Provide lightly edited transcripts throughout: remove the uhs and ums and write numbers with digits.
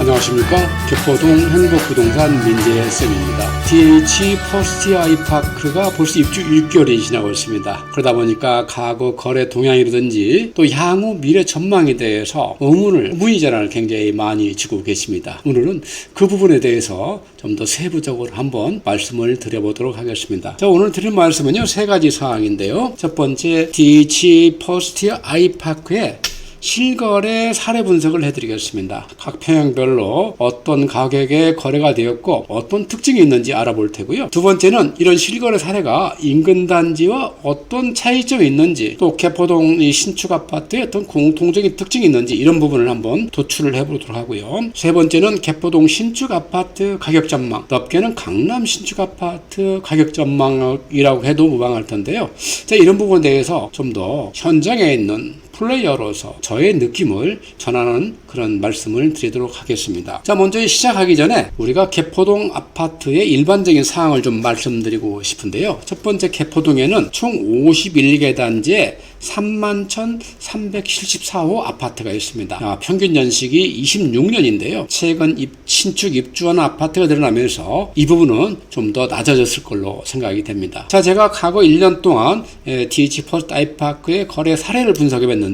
안녕하십니까. 개포동 행복부동산 민재쌤입니다. DH 퍼스트 아이파크가 벌써 입주 6개월이 지나고 있습니다. 그러다 보니까 과거 거래 동향이라든지 또 향후 미래 전망에 대해서 문의전화를 굉장히 많이 주고 계십니다. 오늘은 그 부분에 대해서 좀 더 세부적으로 한번 말씀을 드려보도록 하겠습니다. 자, 오늘 드릴 말씀은요, 세 가지 사항인데요. 첫 번째, DH 퍼스트 아이파크의 실거래 사례 분석을 해드리겠습니다. 각 평형별로 어떤 가격에 거래가 되었고 어떤 특징이 있는지 알아볼 테고요. 두 번째는 이런 실거래 사례가 인근 단지와 어떤 차이점이 있는지, 또 개포동 신축 아파트의 어떤 공통적인 특징이 있는지 이런 부분을 한번 도출을 해보도록 하고요. 세 번째는 개포동 신축 아파트 가격 전망, 넓게는 강남 신축 아파트 가격 전망이라고 해도 무방할 텐데요. 자, 이런 부분에 대해서 좀 더 현장에 있는 플레이어로서 저의 느낌을 전하는 그런 말씀을 드리도록 하겠습니다. 자, 먼저 시작하기 전에 우리가 개포동 아파트의 일반적인 사항을 좀 말씀드리고 싶은데요. 첫 번째, 개포동에는 총 51개 단지에 31,374호 아파트가 있습니다. 평균 연식이 26년인데요. 최근 신축 입주한 아파트가 늘어나면서 이 부분은 좀 더 낮아졌을 걸로 생각이 됩니다. 자, 제가 과거 1년 동안 DH 퍼스트 아이파크의 거래 사례를 분석해봤는데요.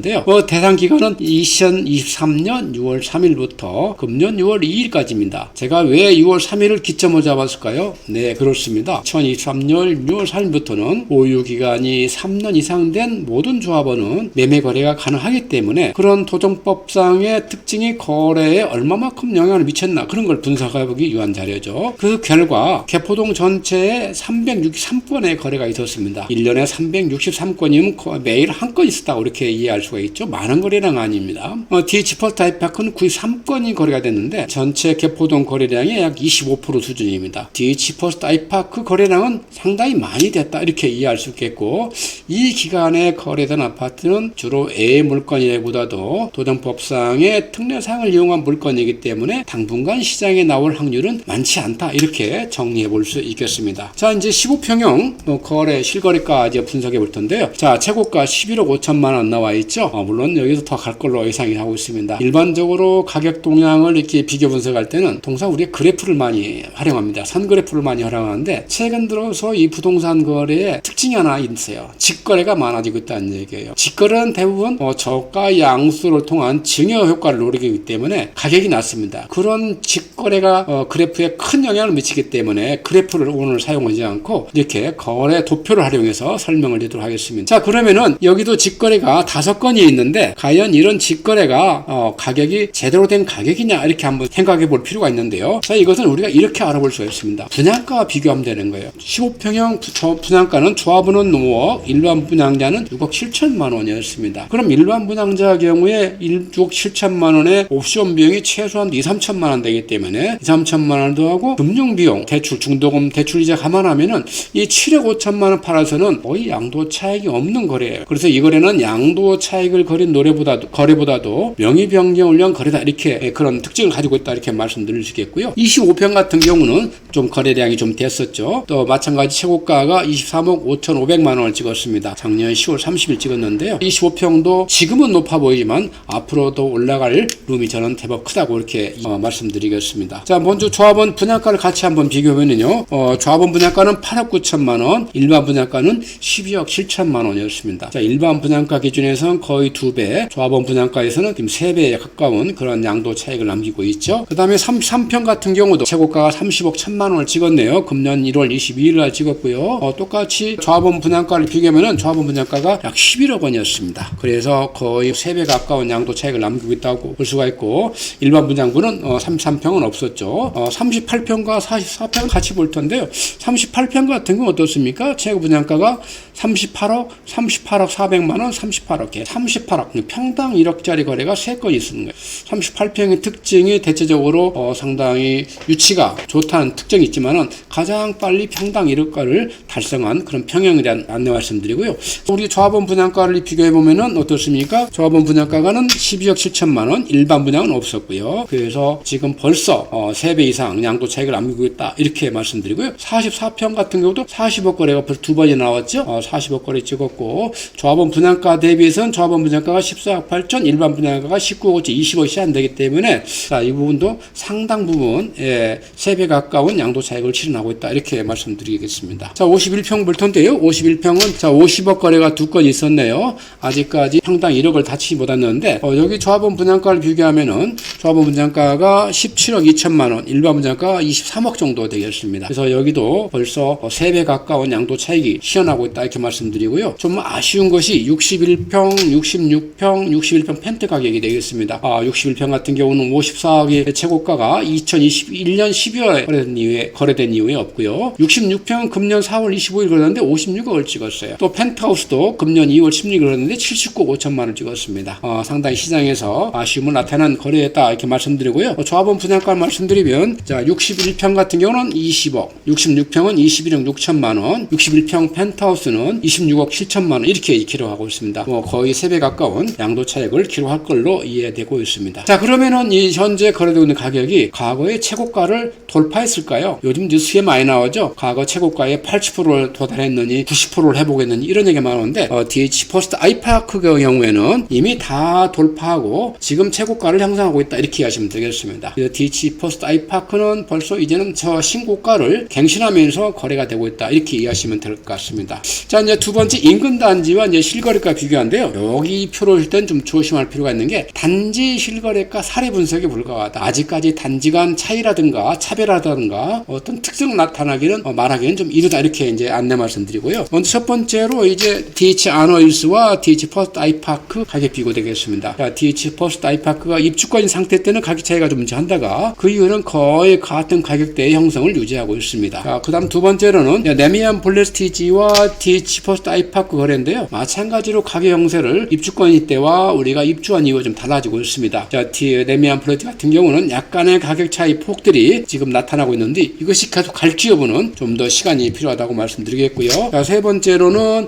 대상 기간은 2023년 6월 3일부터 금년 6월 2일까지입니다. 제가 왜 6월 3일을 기점으로 잡았을까요? 네, 그렇습니다. 2023년 6월 3일부터는 보유 기간이 3년 이상 된 모든 조합원은 매매 거래가 가능하기 때문에 그런 도정법상의 특징이 거래에 얼마만큼 영향을 미쳤나, 그런 걸 분석해보기 위한 자료죠. 그 결과 개포동 전체에 363건의 거래가 있었습니다. 1년에 363건이면 매일 한 건 있었다고 이렇게 이해할 수가 있죠. 많은 거래량 아닙니다. DH 퍼스트 아이파크는 93건이 거래가 됐는데 전체 개포동 거래량의 약 25% 수준입니다. DH 퍼스트 아이파크 거래량은 상당히 많이 됐다, 이렇게 이해할 수 있겠고, 이 기간에 거래된 아파트는 주로 A 물건이보다도 도정법상의 특례사항을 이용한 물건이기 때문에 당분간 시장에 나올 확률은 많지 않다, 이렇게 정리해 볼 수 있겠습니다. 자, 이제 15평형 거래 실거래가 이제 분석해 볼 텐데요. 자, 최고가 11억 5천만 원 나와 있죠. 물론 여기서 더 갈 걸로 예상이 하고 있습니다. 일반적으로 가격 동향을 이렇게 비교 분석할 때는 통상 우리가 그래프를 많이 활용합니다. 선그래프를 많이 활용하는데, 최근 들어서 이 부동산 거래에 특징이 하나 있어요. 직거래가 많아지고 있다는 얘기예요. 직거래는 대부분 저가 양수를 통한 증여 효과를 노리기 때문에 가격이 낮습니다. 그런 직거래가 그래프에 큰 영향을 미치기 때문에 그래프를 오늘 사용하지 않고 이렇게 거래 도표를 활용해서 설명을 드리도록 하겠습니다. 자, 그러면은 여기도 직거래가 5건이 있는데 과연 이런 직거래가 가격이 제대로 된 가격이냐, 이렇게 한번 생각해 볼 필요가 있는데요. 자, 이것은 우리가 이렇게 알아볼 수가 있습니다. 분양가와 비교하면 되는 거예요. 15평형 분양가는 조합원은 5억, 일반 분양자는 6억 7천만 원이었습니다. 그럼 일반 분양자 경우에 6억 7천만 원의 옵션 비용이 최소한 2, 3천만 원 되기 때문에 2, 3천만 원 더하고 금융비용, 대출, 중도금, 대출이자 감안하면은 이 7억 5천만 원 팔아서는 거의 양도 차익이 없는 거래예요. 그래서 이 거래는 양도 차익을 거린 거래보다도 명의 변경을 위한 거래다, 이렇게 그런 특징을 가지고 있다, 이렇게 말씀드릴 수 있겠고요. 25평 같은 경우는 좀 거래량이 좀 됐었죠. 또 마찬가지 최고가가 23억 5,500만 원을 찍었습니다. 작년 10월 30일 찍었는데요. 25평도 지금은 높아 보이지만 앞으로도 올라갈 룸이 저는 대박 크다고 이렇게 말씀드리겠습니다. 자, 먼저 조합원 분양가를 같이 한번 비교하면요. 조합원 분양가는 8억 9천만 원, 일반 분양가는 12억 7천만 원이었습니다. 자, 일반 분양가 기준에서는 거의 2배, 조합원 분양가에서는 지금 3배에 가까운 그런 양도 차익을 남기고 있죠. 그 다음에 33평 같은 경우도 최고가가 30억 1천만 원을 찍었네요. 금년 1월 22일 날 찍었고요. 똑같이 조합원 분양가를 비교하면은 조합원 분양가가 약 11억 원이었습니다. 그래서 거의 3배 가까운 양도 차익을 남기고 있다고 볼 수가 있고, 일반 분양구는 33평은 없었죠. 38평과 44평 같이 볼 텐데요. 38평 같은 경우 어떻습니까? 최고 분양가가 38억 400만 원, 38억, 38억, 평당 1억짜리 거래가 3건 있는 거예요. 38평의 특징이 대체적으로 상당히 유치가 좋다는 특징이 있지만은 가장 빨리 평당 1억가를 달성한 그런 평형에 대한 안내 말씀드리고요. 우리 조합원 분양가를 비교해보면은 어떻습니까? 조합원 분양가는 12억 7천만 원, 일반 분양은 없었고요. 그래서 지금 벌써 3배 이상 양도 차익을 남기고 있다. 이렇게 말씀드리고요. 44평 같은 경우도 40억 거래가 벌써 2번이 나왔죠. 40억 거래 찍었고, 조합원 분양가 대비해서는 조합원 분양가가 14억 8천, 일반 분양가가 19억 5천, 20억이 안 되기 때문에 자, 이 부분도 상당 부분 3배 가까운 양도 차익을 실현하고 있다. 이렇게 말씀드리겠습니다. 자, 51평 볼 텐데요. 51평은 자, 50억 거래가 2건 있었네요. 아직까지 평당 1억을 다 치지 못했는데 여기 조합원 분양가를 비교하면은 조합원 분양가가 17억 2천만 원, 일반 분양가가 23억 정도 되겠습니다. 그래서 여기도 벌써 3배 가까운 양도 차익이 실현하고 있다. 이렇게 말씀드리고요. 좀 아쉬운 것이 61평, 66평, 61평 펜트 가격이 되겠습니다. 61평 같은 경우는 54억의 최고가가 2021년 12월에 거래된 이후에 없고요. 66평은 금년 4월 25일 거래했는데 56억을 찍었어요. 또 펜트하우스도 금년 2월 16일 거래했는데 79억 5천만 원을 찍었습니다. 상당히 시장에서 아쉬움을 나타난 거래였다. 이렇게 말씀드리고요. 조합원 분양가 말씀드리면 자, 61평 같은 경우는 20억, 66평은 21억 6천만 원, 61평 펜트하우스는 26억 7천만 원 이렇게 기록하고 있습니다. 거의 3배 가까운 양도 차익을 기록할 걸로 이해되고 있습니다. 자, 그러면은 이 현재 거래되고 있는 가격이 과거의 최고가를 돌파했을까요? 요즘 뉴스에 많이 나오죠. 과거 최고가에 80%를 도달했느니 90%를 회복했느니 이런 얘기가 많은데 DH 포스트 아이파크의 경우에는 이미 다 돌파하고 지금 최고가를 형성하고 있다. 이렇게 이해하시면 되겠습니다. DH 포스트 아이파크는 벌써 이제는 저 신고가를 갱신하면서 거래가 되고 있다. 이렇게 이해하시면 될 것 같습니다. 자, 이제 두 번째 인근 단지와 이제 실거래가 비교한데요. 여기 표를 할 땐 좀 조심할 필요가 있는 게 단지 실거래가 사례 분석이 불가하다. 아직까지 단지 간 차이라든가 차별화라든가 어떤 특징을 나타나기는 말하기는 좀 이르다. 이렇게 이제 안내 말씀드리고요. 먼저 첫 번째로 이제 DH 아너힐스와 DH 퍼스트 아이파크 가격 비교 되겠습니다. 자, DH 퍼스트 아이파크가 입주권인 상태 때는 가격 차이가 좀 존재한다가 그 이후는 거의 같은 가격대의 형성을 유지하고 있습니다. 자, 그 다음 두 번째로는 네미안 블레스티지와 DH 퍼스트 아이파크 거래인데요. 마찬가지로 가격 형세를 입주권일 때와 우리가 입주한 이후에 좀 달라지고 있습니다. 자, 네미안 블레스티지 같은 경우는 약간의 가격 차이 폭들이 지금 나타나고 있는데 이것이 계속 갈지 여부는 좀 더 시간이 필요하다고 말씀드리겠고요. 자, 세 번째로는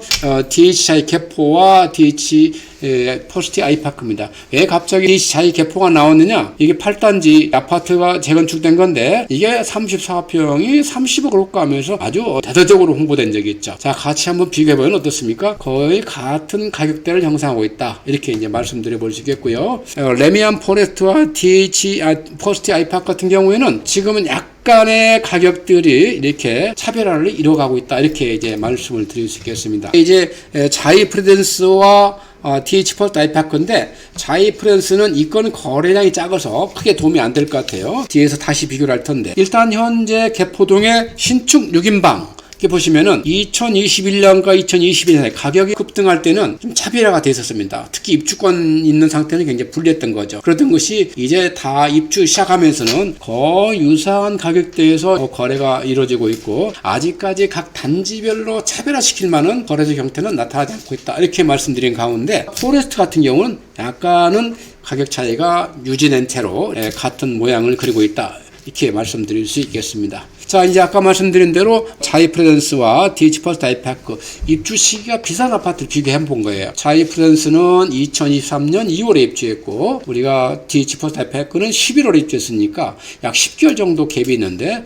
DHI 개포와 DH 포스트 아이파크입니다. 왜 갑자기 DHI 개포가 나왔느냐? 이게 8단지 아파트가 재건축된 건데 이게 34평이 30억을 호가하면서 아주 대대적으로 홍보된 적이 있죠. 자, 같이 한번 비교해보면 어떻습니까? 거의 같은 가격대를 형성하고 있다. 이렇게 이제 말씀드려 볼 수 있겠고요. 레미안 포레스트와 DH 포스트 아이파크 같은 경우에는 지금은 약간의 가격들이 이렇게 차별화를 이뤄가고 있다. 이렇게 이제 말씀을 드릴 수 있겠습니다. 이제 자이 프레젠스와 DH 포스트 아이파크인데 자이 프레젠스는 이 건은 거래량이 작아서 크게 도움이 안 될 것 같아요. 뒤에서 다시 비교를 할 텐데 일단 현재 개포동의 신축 6인방 이렇게 보시면은 2021년과 2022년에 가격이 급등할 때는 좀 차별화가 돼 있었습니다. 특히 입주권 있는 상태는 굉장히 불리했던 거죠. 그러던 것이 이제 다 입주 시작하면서는 거의 유사한 가격대에서 거래가 이루어지고 있고 아직까지 각 단지별로 차별화시킬 만한 거래적 형태는 나타나지 않고 있다. 이렇게 말씀드린 가운데 포레스트 같은 경우는 약간은 가격 차이가 유지된 채로 같은 모양을 그리고 있다. 이렇게 말씀드릴 수 있겠습니다. 자, 이제 아까 말씀드린 대로 자이 프레젠스와 DH 퍼스트 아이파크 입주 시기가 비슷한 아파트를 비교해 본 거예요. 자이 프레젠스는 2023년 2월에 입주했고 우리가 DH 퍼스트 아이파크는 11월에 입주했으니까 약 10개월 정도 갭이 있는데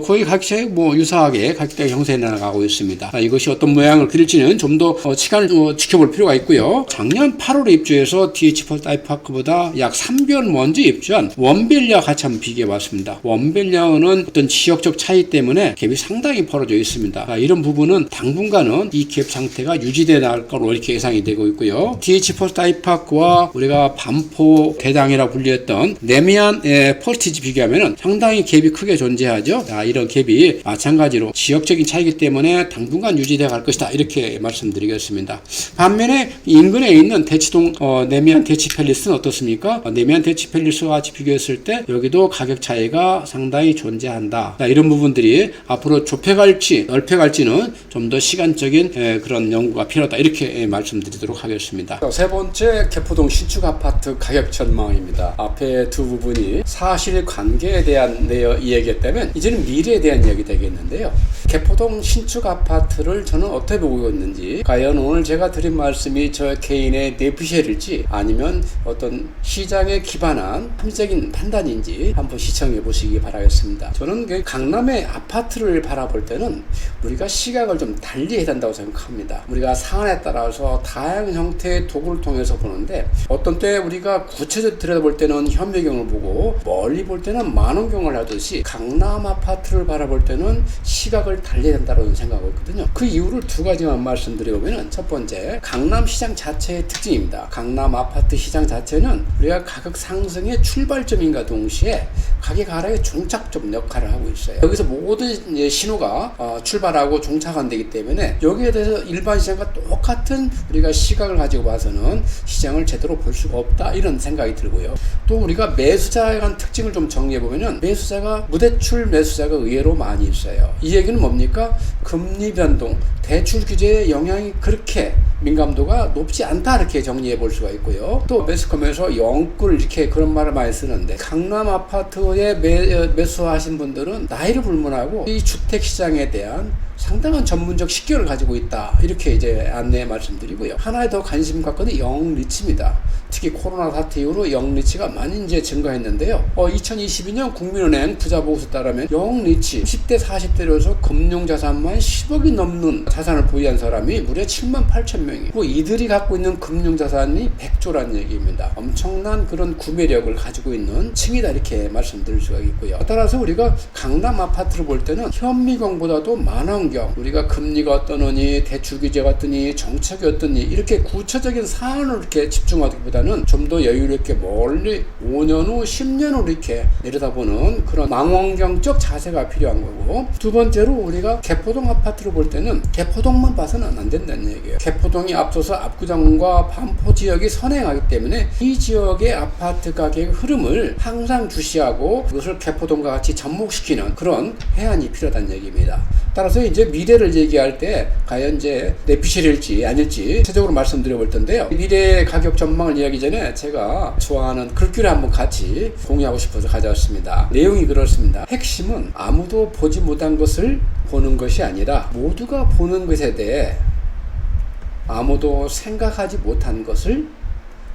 거의 각자의 유사하게 가격대가 형성해 나가고 있습니다. 자, 이것이 어떤 모양을 그릴지는 좀 더 시간을 지켜볼 필요가 있고요. 작년 8월에 입주해서 DH 퍼스트 아이파크보다 약 3개월 먼저 입주한 원빌리와 같이 한번 비교해 봤습니다. 원빌리는 어떤 지역적 차이 때문에 갭이 상당히 벌어져 있습니다. 이런 부분은 당분간은 이 갭 상태가 유지되어 나갈 거로 이렇게 예상이 되고 있고요. DH 포스트 아이파크와 우리가 반포 대당이라고 불렸던 네미안 포스티지 비교하면 상당히 갭이 크게 존재하죠. 이런 갭이 마찬가지로 지역적인 차이기 때문에 당분간 유지되어 갈 것이다. 이렇게 말씀드리겠습니다. 반면에 인근에 있는 대치동 네미안 대치팰리스는 어떻습니까? 네미안 대치팰리스와 같이 비교했을 때 여기도 가격 차이가 상당히 존재한다. 이런 부분 부분들이 앞으로 좁혀갈지 넓혀갈지는 좀 더 시간적인 그런 연구가 필요하다, 이렇게 말씀드리도록 하겠습니다. 세 번째, 개포동 신축 아파트 가격 전망입니다. 앞에 두 부분이 사실관계에 대한 이야기였다면 이제는 미래에 대한 이야기 되겠는데요. 개포동 신축 아파트를 저는 어떻게 보고 있는지, 과연 오늘 제가 드린 말씀이 저 개인의 뇌피셜일지 아니면 어떤 시장에 기반한 합리적인 판단인지 한번 시청해 보시기 바라겠습니다. 저는 강남의 아파트를 바라볼 때는 우리가 시각을 좀 달리 해야 된다고 생각합니다. 우리가 사안에 따라서 다양한 형태의 도구를 통해서 보는데, 어떤 때 우리가 구체적으로 들여다볼 때는 현미경을 보고 멀리 볼 때는 만원경을 하듯이 강남 아파트를 바라볼 때는 시각을 달리 해야 된다고 생각하고 있거든요. 그 이유를 두 가지만 말씀드려보면, 첫 번째, 강남 시장 자체의 특징입니다. 강남 아파트 시장 자체는 우리가 가격 상승의 출발점인가 동시에 가격 하락의 종착점 역할을 하고 있어요. 여기서 모든 신호가 출발하고 종착한 되기 때문에 여기에 대해서 일반 시장과 똑같은 우리가 시각을 가지고 봐서는 시장을 제대로 볼 수가 없다, 이런 생각이 들고요. 또 우리가 매수자에 관한 특징을 좀 정리해보면, 매수자가 무대출 매수자가 의외로 많이 있어요. 이 얘기는 뭡니까? 금리 변동, 대출 규제의 영향이 그렇게 민감도가 높지 않다, 이렇게 정리해 볼 수가 있고요. 또 매스컴에서 영끌 이렇게 그런 말을 많이 쓰는데, 강남 아파트에 매수하신 분들은 나이를 불문하고 이 주택시장에 대한 상당한 전문적 식견을 가지고 있다, 이렇게 이제 안내 말씀드리고요. 하나에 더 관심 갖고는 영리치입니다. 특히 코로나 사태 이후로 영리치가 많이 이제 증가했는데요. 2022년 국민은행 부자보고서에 따르면 영리치 10대 40대로서 금융자산만 10억이 넘는 자산을 보유한 사람이 무려 7만 8천 명이고, 이들이 갖고 있는 금융자산이 100조라는 얘기입니다. 엄청난 그런 구매력을 가지고 있는 층이다, 이렇게 말씀드릴 수가 있고요. 따라서 우리가 강남 아파트를 볼 때는 현미경보다도 만원경, 우리가 금리가 어떠느니, 대출 규제가 어떠니, 정책이 어떠니, 이렇게 구체적인 사안을 이렇게 집중하기보다는 좀 더 여유롭게 멀리 5년 후 10년 후 이렇게 내려다보는 그런 망원경적 자세가 필요한 거고, 두 번째로 우리가 개포동 아파트를 볼 때는 개포동만 봐서는 안 된다는 얘기예요. 개포동이 앞서서 압구정과 반포 지역이 선행하기 때문에 이 지역의 아파트 가격 흐름을 항상 주시하고 그것을 개포동과 같이 접목시키는 그런 해안이 필요하다는 얘기입니다. 따라서 이제 미래를 얘기할 때 과연 이제 내피셜일지 아닐지 구체적으로 말씀드려 볼 텐데요. 미래 가격 전망을 이야기 전에 제가 좋아하는 글귀를 한번 같이 공유하고 싶어서 가져왔습니다. 내용이 그렇습니다. 핵심은 아무도 보지 못한 것을 보는 것이 아니라 모두가 보는 것에 대해 아무도 생각하지 못한 것을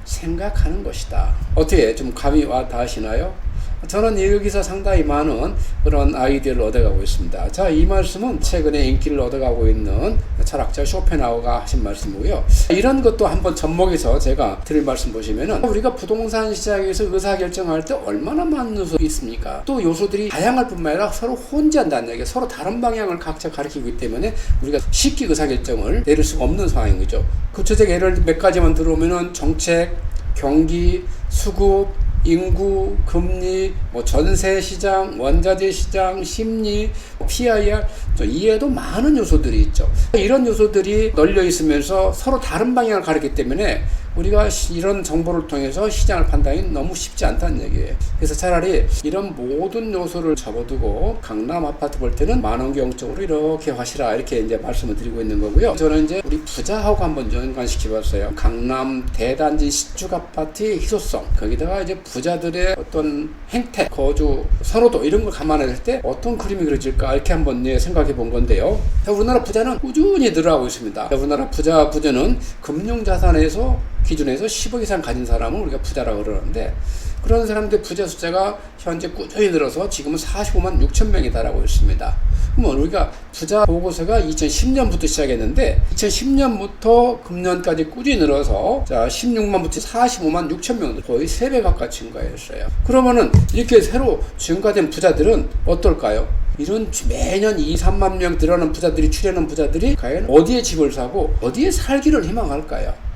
생각하는 것이다. 어떻게 좀 감이 와 닿으시나요? 저는 여기서 상당히 많은 그런 아이디어를 얻어가고 있습니다. 자, 이 말씀은 최근에 인기를 얻어가고 있는 철학자 쇼펜하우어가 하신 말씀이고요. 이런 것도 한번 접목해서 제가 드릴 말씀 보시면은, 우리가 부동산 시장에서 의사결정할 때 얼마나 많은 요소가 있습니까? 또 요소들이 다양할 뿐만 아니라 서로 혼재한다는 얘기, 서로 다른 방향을 각자 가리키기 때문에 우리가 쉽게 의사결정을 내릴 수가 없는 상황인 거죠. 구체적 예를 몇 가지만 들어오면은 정책, 경기, 수급, 인구, 금리, 전세 시장, 원자재 시장, 심리, PIR, 이에도 많은 요소들이 있죠. 이런 요소들이 널려 있으면서 서로 다른 방향을 가리기 때문에 우리가 이런 정보를 통해서 시장을 판단이 너무 쉽지 않다는 얘기예요. 그래서 차라리 이런 모든 요소를 접어두고 강남 아파트 볼 때는 만원경적으로 이렇게 하시라, 이렇게 이제 말씀을 드리고 있는 거고요. 저는 이제 우리 부자하고 한번 연관시켜 봤어요. 강남 대단지 신축 아파트의 희소성, 거기다가 이제 부자들의 어떤 행태, 거주 선호도, 이런 걸 감안했을 때 어떤 그림이 그려질까, 이렇게 한번 생각해 본 건데요. 우리나라 부자는 꾸준히 늘어나고 있습니다. 우리나라 부자는 금융자산에서 기준에서 10억 이상 가진 사람을 우리가 부자라고 그러는데, 그런 사람들 부자 숫자가 현재 꾸준히 늘어서 지금은 45만 6천 명이 달하고 있습니다. 그러면 우리가 부자 보고서가 2010년부터 시작했는데 2010년부터 금년까지 꾸준히 늘어서 16만부터 45만 6천 명, 거의 3배 가까이 증가했어요. 그러면은 이렇게 새로 증가된 부자들은 어떨까요? 이런 매년 2, 3만 명 늘어나는 부자들이, 출연하는 부자들이 과연 어디에 집을 사고 어디에 살기를 희망할까요?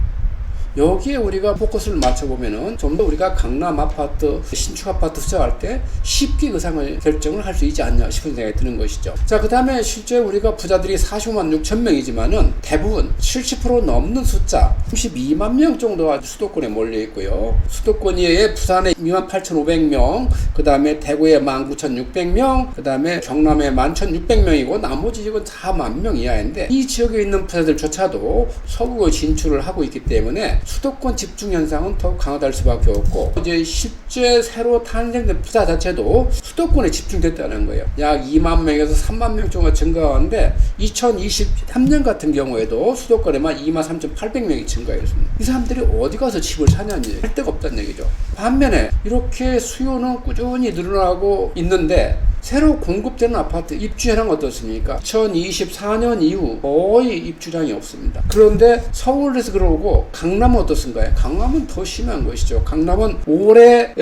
여기에 우리가 포커스를 맞춰보면은 좀 더 우리가 강남 아파트, 신축 아파트 투자할 때 쉽게 의상을 결정을 할 수 있지 않냐 싶은 생각이 드는 것이죠. 자, 그 다음에 실제 우리가 부자들이 45만 6천 명이지만은 대부분 70% 넘는 숫자 32만 명 정도가 수도권에 몰려 있고요. 수도권에 부산에 28,500명, 그 다음에 대구에 19,600명, 그 다음에 경남에 11,600명이고 나머지 지역은 4만 명 이하인데 이 지역에 있는 부자들조차도 서구에 진출을 하고 있기 때문에 수도권 집중 현상은 더욱 강화될 수밖에 없고 이제 실제 새로 탄생된 부자 자체도 수도권에 집중됐다는 거예요. 약 2만 명에서 3만 명 정도 증가하는데 2023년 같은 경우에도 수도권에만 23,800명이 증가했습니다. 이 사람들이 어디 가서 집을 사냐니 할 데가 없다는 얘기죠. 반면에 이렇게 수요는 꾸준히 늘어나고 있는데 새로 공급되는 아파트 입주량은 어떻습니까? 2024년 이후 거의 입주량이 없습니다. 그런데 서울에서 그러고 강남은 어떻습니까? 강남은 더 심한 것이죠. 강남은 올해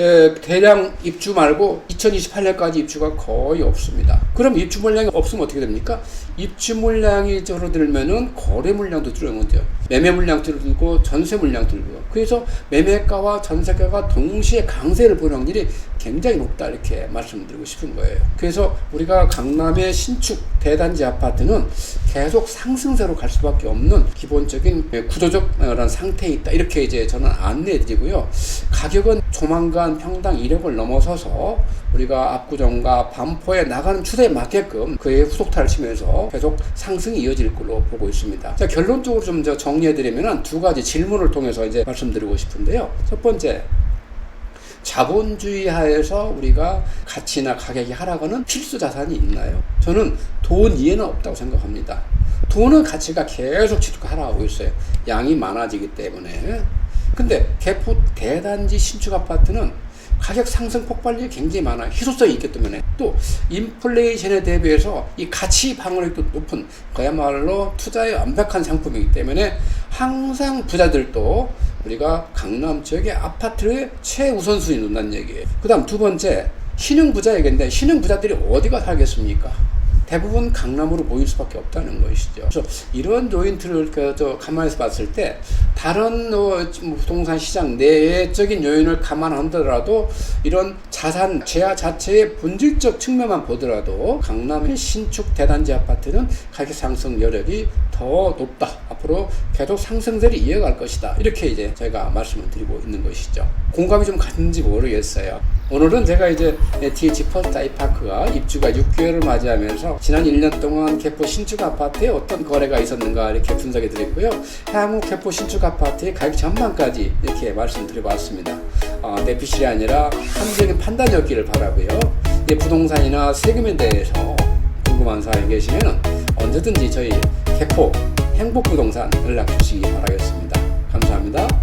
대량 입주 말고 2028년까지 입주가 거의 없습니다. 그럼 입주 물량이 없으면 어떻게 됩니까? 입주 물량이 줄어들면은 거래 물량도 줄어들어요. 매매 물량 줄고 전세 물량 줄고요. 그래서 매매가와 전세가가 동시에 강세를 보는 확률이 굉장히 높다 이렇게 말씀드리고 싶은 거예요. 그래서 우리가 강남의 신축 대단지 아파트는 계속 상승세로 갈 수밖에 없는 기본적인 구조적 상태에 있다 이렇게 이제 저는 안내해드리고요. 가격은 조만간 평당 1억을 넘어서서 우리가 압구정과 반포에 나가는 추세에 맞게끔 그의 후속타를 치면서 계속 상승이 이어질 걸로 보고 있습니다. 자, 결론적으로 좀 정리해드리면 두 가지 질문을 통해서 이제 말씀드리고 싶은데요. 첫 번째, 자본주의 하에서 우리가 가치나 가격이 하락하는 필수 자산이 있나요? 저는 돈 이외에는 없다고 생각합니다. 돈은 가치가 계속 지속 하락하고 있어요. 양이 많아지기 때문에. 근데 개포 대단지 신축 아파트는 가격 상승 폭발률이 굉장히 많아요. 희소성이 있기 때문에. 또 인플레이션에 대비해서 이 가치 방어력도 높은 그야말로 투자에 완벽한 상품이기 때문에 항상 부자들도 우리가 강남 지역의 아파트를 최우선순위 놓는다는 얘기예요. 그 다음 두 번째, 신흥부자에게인데 신흥부자들이 어디가 살겠습니까? 대부분 강남으로 모일 수밖에 없다는 것이죠. 그래서 이런 요인들을 가만해서 봤을 때 다른 부동산 시장 내외적인 요인을 감안한다더라도 이런 자산 제야 자체의 본질적 측면만 보더라도 강남의 신축 대단지 아파트는 가격 상승 여력이 더 높다. 앞으로 계속 상승세를 이어갈 것이다. 이렇게 이제 제가 말씀을 드리고 있는 것이죠. 공감이 좀 갔는지 모르겠어요. 오늘은 제가 이제 TH 퍼스트 아이파크가 입주가 6개월을 맞이하면서 지난 1년 동안 개포 신축 아파트에 어떤 거래가 있었는가 이렇게 분석해 드렸고요. 향후 개포 신축 아파트의 가격 전망까지 이렇게 말씀드려봤습니다. 내피실이 아니라 합리적인 판단이었기를 바라고요. 부동산이나 세금에 대해서 궁금한 사항이 계시면 언제든지 저희 개포 행복부동산 연락 주시기 바라겠습니다. 감사합니다.